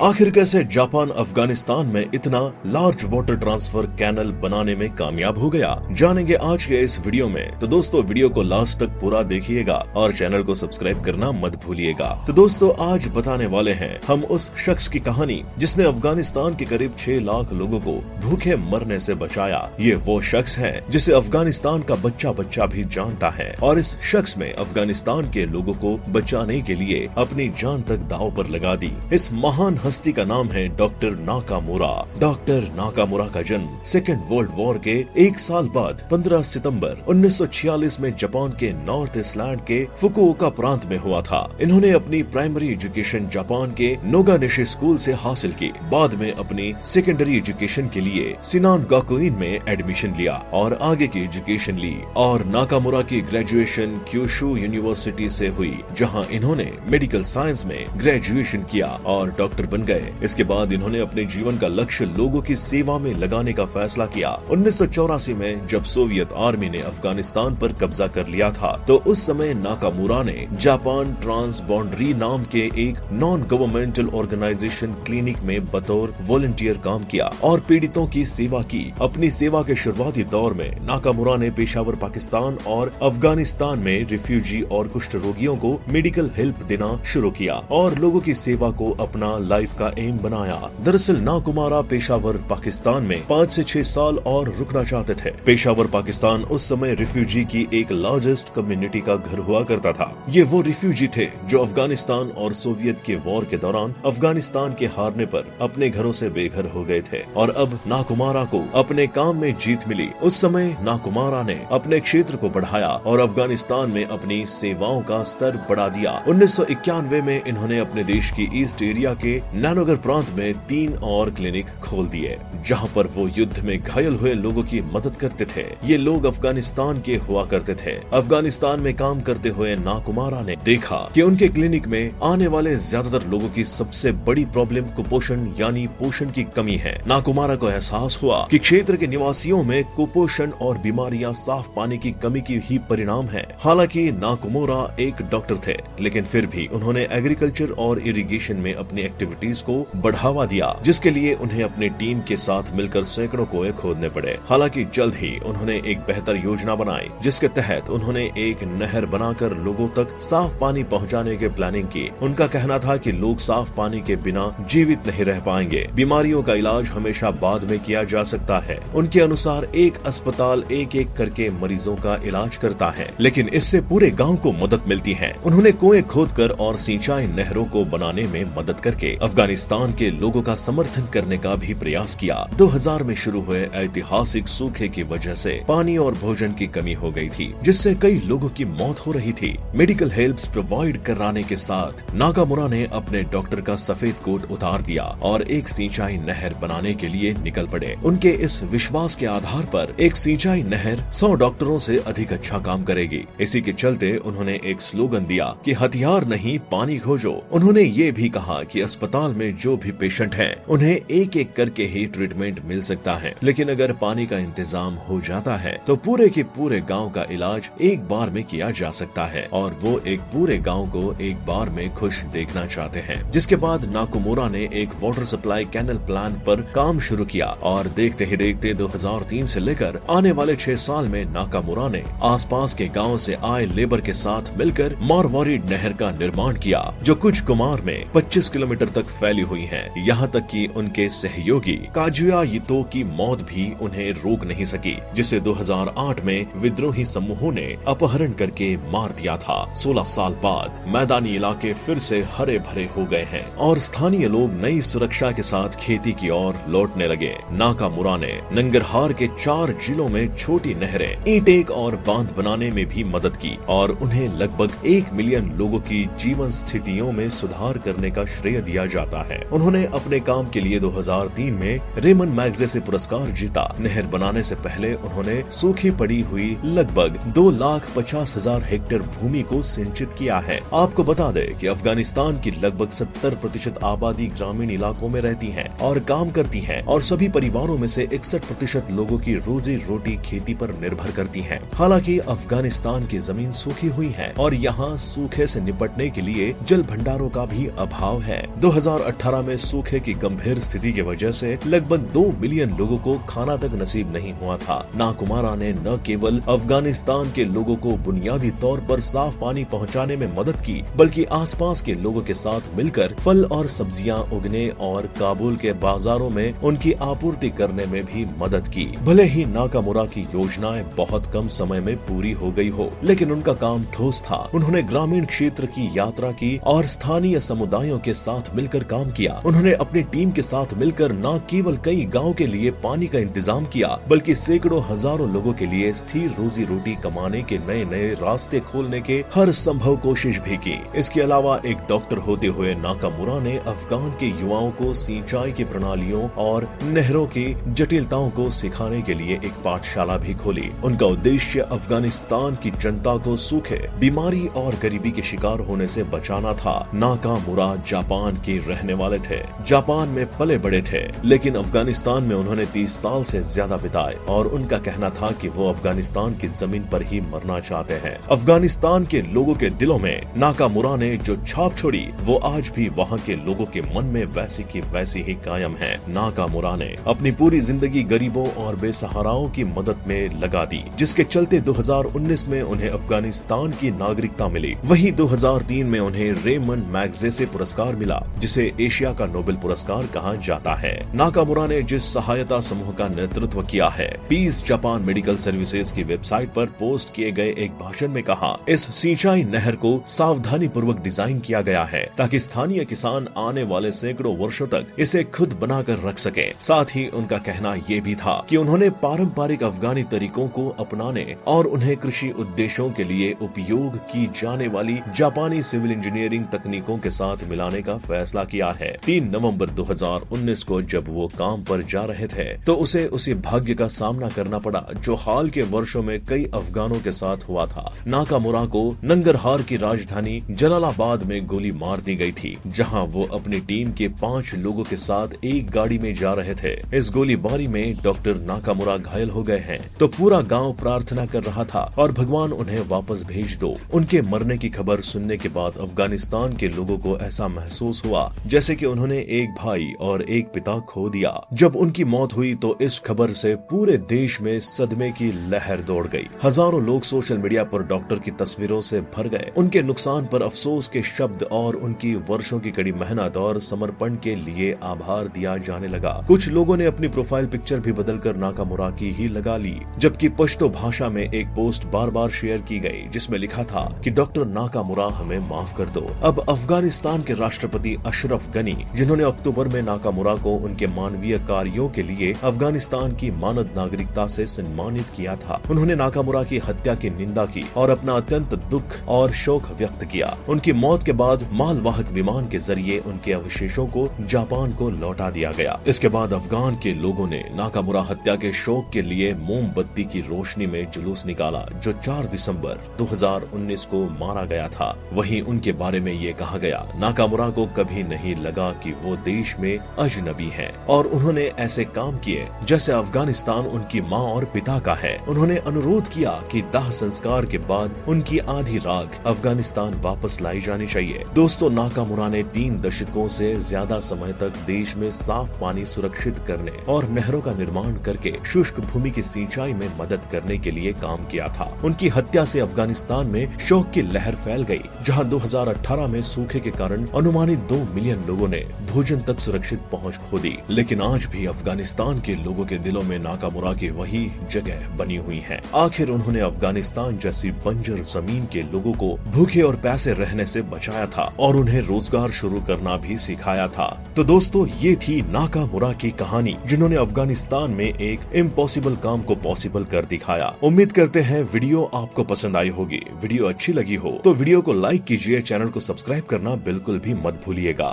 आखिर कैसे जापान अफगानिस्तान में इतना लार्ज वाटर ट्रांसफर कैनल बनाने में कामयाब हो गया, जानेंगे आज के इस वीडियो में। तो दोस्तों वीडियो को लास्ट तक पूरा देखिएगा और चैनल को सब्सक्राइब करना मत भूलिएगा। तो दोस्तों आज बताने वाले हैं हम उस शख्स की कहानी जिसने अफगानिस्तान के करीब 6 लाख लोगों को भूखे मरने से बचाया। ये वो शख्स है जिसे अफगानिस्तान का बच्चा बच्चा भी जानता है और इस शख्स में अफगानिस्तान के लोगों को बचाने के लिए अपनी जान तक दांव पर लगा दी। इस महान हस्ती का नाम है डॉक्टर नाकामुरा। डॉक्टर नाकामुरा का जन्म सेकेंड वर्ल्ड वॉर के 1 साल बाद 15 सितंबर 1946 में जापान के नॉर्थ ईस्टलैंड के फुकुओका प्रांत में हुआ था। इन्होंने अपनी प्राइमरी एजुकेशन जापान के नोगानिशी स्कूल से हासिल की। बाद में अपनी सेकेंडरी एजुकेशन के लिए सिनान गाकुइन में एडमिशन लिया और आगे की एजुकेशन ली और नाकामुरा की ग्रेजुएशन क्यूशू यूनिवर्सिटी से हुई, जहां इन्होंने मेडिकल साइंस में ग्रेजुएशन किया और डॉक्टर बन गए। इसके बाद इन्होंने अपने जीवन का लक्ष्य लोगों की सेवा में लगाने का फैसला किया। 1984 में जब सोवियत आर्मी ने अफगानिस्तान पर कब्जा कर लिया था, तो उस समय नाकामुरा ने जापान ट्रांसबॉन्डरी नाम के एक नॉन गवर्नमेंटल ऑर्गेनाइजेशन क्लिनिक में बतौर वॉलंटियर काम किया और पीड़ितों की सेवा की। अपनी सेवा के शुरुआती दौर में नाकामुरा ने पेशावर पाकिस्तान और अफगानिस्तान में रिफ्यूजी और कुष्ठ रोगियों को मेडिकल हेल्प देना शुरू किया और लोगों की सेवा को अपना लाइफ का एम बनाया। दरअसल नाकुमारा पेशावर पाकिस्तान में 5 से 6 साल और रुकना चाहते थे। पेशावर पाकिस्तान उस समय रिफ्यूजी की एक लार्जेस्ट कम्युनिटी का घर हुआ करता था। ये वो रिफ्यूजी थे जो अफगानिस्तान और सोवियत के वॉर के दौरान अफगानिस्तान के हारने पर अपने घरों से बेघर हो गए थे और अब नाकुमारा को अपने काम में जीत मिली। उस समय नाकुमारा ने अपने क्षेत्र को बढ़ाया और अफगानिस्तान में अपनी सेवाओं का स्तर बढ़ा दिया। 1991 में इन्होंने अपने देश की ईस्ट एरिया के नानोगर प्रांत में 3 और क्लिनिक खोल दिए, जहां पर वो युद्ध में घायल हुए लोगों की मदद करते थे। ये लोग अफगानिस्तान के हुआ करते थे। अफगानिस्तान में काम करते हुए नाकुमारा ने देखा कि उनके क्लिनिक में आने वाले ज्यादातर लोगों की सबसे बड़ी प्रॉब्लम कुपोषण यानी पोषण की कमी है। नाकुमारा को एहसास हुआ कि क्षेत्र के निवासियों में कुपोषण और बीमारियां साफ पानी की कमी की ही परिणाम है। हालांकि नाकुमारा एक डॉक्टर थे, लेकिन फिर भी उन्होंने एग्रीकल्चर और इरिगेशन में अपनी एक्टिविटीज को बढ़ावा दिया, जिसके लिए उन्हें अपने टीम के साथ मिलकर सैकड़ों कुएं खोदने पड़े। हालांकि जल्द ही उन्होंने एक बेहतर योजना बनाई, जिसके तहत उन्होंने एक नहर बनाकर लोगों तक साफ पानी पहुंचाने की प्लानिंग की। उनका कहना था कि लोग साफ पानी के बिना जीवित नहीं रह पाएंगे। बीमारियों का इलाज हमेशा बाद में किया जा सकता है। उनके अनुसार एक अस्पताल एक एक करके मरीजों का इलाज करता है, लेकिन इससे पूरे गाँव को मदद मिलती है। उन्होंने कुएं खोदकर और सिंचाई नहरों को बनाने में मदद करके अफगानिस्तान के लोगों का समर्थन करने का भी प्रयास किया। 2000 में शुरू हुए ऐतिहासिक सूखे की वजह से पानी और भोजन की कमी हो गई थी, जिससे कई लोगों की मौत हो रही थी। मेडिकल हेल्प्स प्रोवाइड कराने के साथ नाकामुरा ने अपने डॉक्टर का सफेद कोट उतार दिया और एक सिंचाई नहर बनाने के लिए निकल पड़े। उनके इस विश्वास के आधार पर एक सिंचाई नहर 100 डॉक्टरों से अधिक अच्छा काम करेगी। इसी के चलते उन्होंने एक स्लोगन दिया कि हथियार नहीं पानी खोजो। उन्होंने ये भी कहा कि अस्पताल में जो भी पेशेंट हैं, उन्हें एक एक करके ही ट्रीटमेंट मिल सकता है, लेकिन अगर पानी का इंतजाम हो जाता है तो पूरे के पूरे गांव का इलाज एक बार में किया जा सकता है और वो एक पूरे गांव को एक बार में खुश देखना चाहते हैं। जिसके बाद नाकुमुरा ने एक वाटर सप्लाई कैनल प्लान पर काम शुरू किया और देखते ही देखते 2003 से लेकर आने वाले 6 साल में नाकामुरा ने आसपास के गाँव से आए लेबर के साथ मिलकर मारवाड़ी नहर का निर्माण किया, जो कुछ कुमार में 25 किलोमीटर तक फैली हुई है। यहाँ तक कि उनके सहयोगी काजुया यितो की मौत भी उन्हें रोक नहीं सकी, जिसे 2008 में विद्रोही समूहों ने अपहरण करके मार दिया था। 16 साल बाद मैदानी इलाके फिर से हरे भरे हो गए हैं और स्थानीय लोग नई सुरक्षा के साथ खेती की ओर लौटने लगे। नाकामुरा ने नंगरहार के 4 जिलों में छोटी नहरें, ईंटें और बांध बनाने में भी मदद की और उन्हें लगभग 1 मिलियन लोगों की जीवन स्थितियों में सुधार करने का श्रेय दिया जाता है। उन्होंने अपने काम के लिए 2003 में रेमन मैग्सेसे पुरस्कार जीता। नहर बनाने से पहले उन्होंने सूखी पड़ी हुई लगभग 2,50,000 हेक्टेयर भूमि को सिंचित किया है। आपको बता दें कि अफगानिस्तान की लगभग 70% आबादी ग्रामीण इलाकों में रहती है और काम करती है और सभी परिवारों में से 61% लोगों की रोजी रोटी खेती पर निर्भर करती है। हालांकि अफगानिस्तान की जमीन सूखी हुई है और यहाँ सूखे से निपटने के लिए जल भंडारों का भी अभाव है। 2018 में सूखे की गंभीर स्थिति की वजह से लगभग 2 मिलियन लोगों को खाना तक नसीब नहीं हुआ था। नाकुमारा ने न केवल अफगानिस्तान के लोगों को बुनियादी तौर पर साफ पानी पहुंचाने में मदद की, बल्कि आसपास के लोगों के साथ मिलकर फल और सब्जियां उगने और काबुल के बाजारों में उनकी आपूर्ति करने में भी मदद की। भले ही नाकामुरा की योजनाएं बहुत कम समय में पूरी हो गई हो, लेकिन उनका काम ठोस था। उन्होंने ग्रामीण क्षेत्र की यात्रा की और स्थानीय समुदायों के साथ मिलकर काम किया। उन्होंने अपनी टीम के साथ मिलकर न केवल कई गाँव के लिए पानी का इंतजाम किया, बल्कि सैकड़ों हजारों लोगों के लिए स्थिर रोजी रोटी कमाने के नए नए रास्ते खोलने के हर संभव कोशिश भी की। इसके अलावा एक डॉक्टर होते हुए नाकामुरा ने अफगान के युवाओं को सिंचाई की प्रणालियों और नहरों की जटिलताओं को सिखाने के लिए एक पाठशाला भी खोली। उनका उद्देश्य अफगानिस्तान की जनता को सूखे, बीमारी और गरीबी के शिकार होने से बचाना था। नाकामुरा जापान के रहने वाले थे, जापान में पले बड़े थे, लेकिन अफगानिस्तान में उन्होंने 30 साल से ज्यादा बिताए और उनका कहना था कि वो अफगानिस्तान की जमीन पर ही मरना चाहते हैं। अफगानिस्तान के लोगों के दिलों में नाकामुरा ने जो छाप छोड़ी, वो आज भी वहाँ के लोगों के मन में वैसी की वैसी ही कायम है। नाकामुरा ने अपनी पूरी जिंदगी गरीबों और बेसहाराओं की मदद में लगा दी, जिसके चलते 2019 में उन्हें अफगानिस्तान की नागरिकता मिली। वहीं 2003 में उन्हें रेमंड मैग्सेसे पुरस्कार मिला, जिसे एशिया का नोबेल पुरस्कार कहा जाता है। नाकामुरा ने जिस सहायता समूह का नेतृत्व किया है, पीस जापान मेडिकल सर्विसेज की वेबसाइट पर पोस्ट किए गए एक भाषण में कहा, इस सिंचाई नहर को सावधानी पूर्वक डिजाइन किया गया है ताकि स्थानीय किसान आने वाले सैकड़ों वर्षों तक इसे खुद बनाकर रख सके। साथ ही उनका कहना ये भी था कि उन्होंने पारंपरिक अफगानी तरीकों को अपनाने और उन्हें कृषि उद्देश्यों के लिए उपयोग की जाने वाली जापानी सिविल इंजीनियरिंग तकनीकों के साथ मिलाने का फैसला किया है। 3 नवंबर 2019 को जब वो काम पर जा रहे थे तो उसे उसी भाग्य का सामना करना पड़ा जो हाल के वर्षों में कई अफगानों के साथ हुआ था। नाकामुरा को नंगरहार की राजधानी जलालाबाद में गोली मार दी गई थी, जहां वो अपनी टीम के 5 लोगों के साथ एक गाड़ी में जा रहे थे। इस गोलीबारी में डॉक्टर नाकामुरा घायल हो गए हैं तो पूरा गांव प्रार्थना कर रहा था और भगवान उन्हें वापस भेज दो। उनके मरने की खबर सुनने के बाद अफगानिस्तान के लोगों को ऐसा महसूस हुआ जैसे कि उन्होंने एक भाई और एक पिता खो दिया। जब उनकी मौत हुई तो इस खबर से पूरे देश में सदमे की लहर दौड़ गई। हजारों लोग सोशल मीडिया पर डॉक्टर की तस्वीरों से भर गए। उनके नुकसान पर अफसोस के शब्द और उनकी वर्षों की कड़ी मेहनत और समर्पण के लिए आभार दिया जाने लगा। कुछ लोगों ने अपनी प्रोफाइल पिक्चर भी बदलकर नाकामुरा की ही लगा ली, जबकि पश्तो भाषा में एक पोस्ट बार बार शेयर की गई जिसमें लिखा था कि डॉक्टर नाकामुरा हमें माफ कर दो। अब अफगानिस्तान के राष्ट्रपति अशरफ गनी, जिन्होंने अक्टूबर में नाकामुरा को उनके मानवीय कार्यों के लिए अफगानिस्तान की मानद नागरिकता से सम्मानित किया था, उन्होंने नाकामुरा की हत्या की निंदा की और अपना अत्यंत दुख और शोक व्यक्त किया। उनकी मौत के बाद मालवाहक विमान के जरिए उनके अवशेषों को जापान को लौटा दिया गया। इसके बाद अफगान के लोगों ने नाकामुरा हत्या के शोक के लिए मोमबत्ती की रोशनी में जुलूस निकाला, जो 4 दिसंबर 2019 को मारा गया था। वहीं उनके बारे में ये कहा गया, नाकामुरा को कभी नहीं लगा कि वो देश में अजनबी हैं और उन्होंने ऐसे काम किए जैसे अफगानिस्तान उनकी माँ और पिता का है। उन्होंने अनुरोध किया कि दाह संस्कार के बाद उनकी आधी राख अफगानिस्तान वापस लाई जानी चाहिए। दोस्तों, नाकामुरा ने 3 दशकों से ज्यादा समय तक देश में साफ पानी सुरक्षित करने और नहरों का निर्माण करके शुष्क भूमि की सिंचाई में मदद करने के लिए काम किया था। उनकी हत्या से अफगानिस्तान में शोक की लहर फैल गई, जहां 2018 में सूखे के कारण अनुमानित 2 मिलियन लोगों ने भोजन तक सुरक्षित पहुंच खो दी। लेकिन आज भी अफगानिस्तान के लोगों के दिलों में नाकामुरा की वही जगह बनी हुई है। आखिर उन्होंने अफगानिस्तान जैसी बंजर जमीन के लोगों को भूखे और प्यासे रहने से बचाया था और उन्हें रोजगार शुरू करना भी सिखाया था। तो दोस्तों, ये थी नाकामुरा की कहानी, जिन्होंने अफगानिस्तान में एक इम्पॉसिबल काम को पॉसिबल कर दिखाया। उम्मीद करते हैं वीडियो आपको पसंद आई होगी। वीडियो अच्छी लगी हो तो वीडियो को लाइक कीजिए, चैनल को सब्सक्राइब करना बिल्कुल भी मत भूलिएगा।